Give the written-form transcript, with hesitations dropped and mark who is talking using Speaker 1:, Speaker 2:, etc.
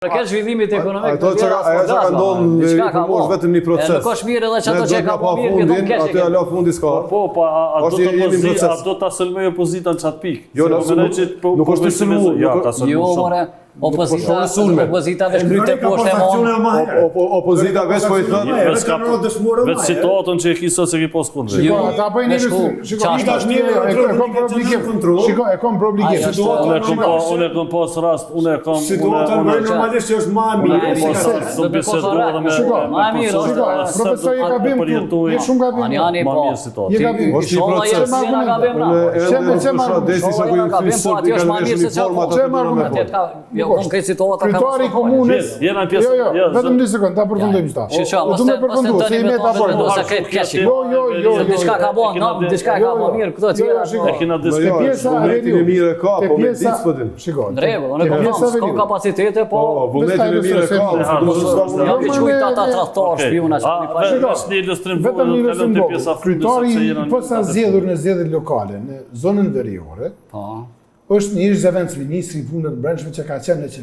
Speaker 1: Ka zhvillimit ekonomik.
Speaker 2: Ato që ka ndonë në mosh vetëm 1%.
Speaker 1: Nuk është mirë edhe që ato që ka po mirë,
Speaker 2: fundin,
Speaker 1: këto keq.
Speaker 2: aty ala fundi s'ka.
Speaker 3: Po, a do ta sëlmoj opozitën çat pikë.
Speaker 2: Jo, nuk është të sëlmu.
Speaker 1: Jo, more, opozita veç kryte poshtë e mon.
Speaker 2: Opozita veç po i thonë.
Speaker 3: Vetë situatën që e ki sot se ki pos kundre.
Speaker 4: Shiko, ta bëjnë ilustrim. Shiko, e kom për oblikim. Shiko, e kom për oblikim.
Speaker 3: Unë e kom pas rast, unë e kom...
Speaker 5: Situatën bëjnë normalisht që është ma mirë.
Speaker 1: Ma mirë,
Speaker 4: profesor i gabim këtu, je shumë gabim.
Speaker 1: Ani po.
Speaker 4: Je gabim.
Speaker 1: Inshallah je s'na gabim na. Konkret situata ka
Speaker 4: kryetari i komunës.
Speaker 3: Jena në pjesë.
Speaker 4: Vetëm një sekond, ta përfundojmë këta. Do të përfundu, se i meta por. Jo.
Speaker 1: Diçka ka bën, diçka ka bën mirë, këto tjera.
Speaker 3: E kena diskutuar.
Speaker 4: Pjesa
Speaker 2: Vullnetin e mirë ka, po me ditë s'pëdim.
Speaker 4: Shiko.
Speaker 1: Drejtë, unë kam kapacitete, po.
Speaker 2: Vullnetin e mirë ka.
Speaker 1: Jo që quajta ata tradhtor, spiona që mi fal.
Speaker 3: Është një ilustrim
Speaker 4: vetëm një ilustrim. Kryetari
Speaker 3: fundit
Speaker 4: posa zgjedhur në zgjedhjet lokale në zonën veriore.
Speaker 1: Po.
Speaker 4: Është një Zëvendës ministri i punëve të brendshme që ka qenë në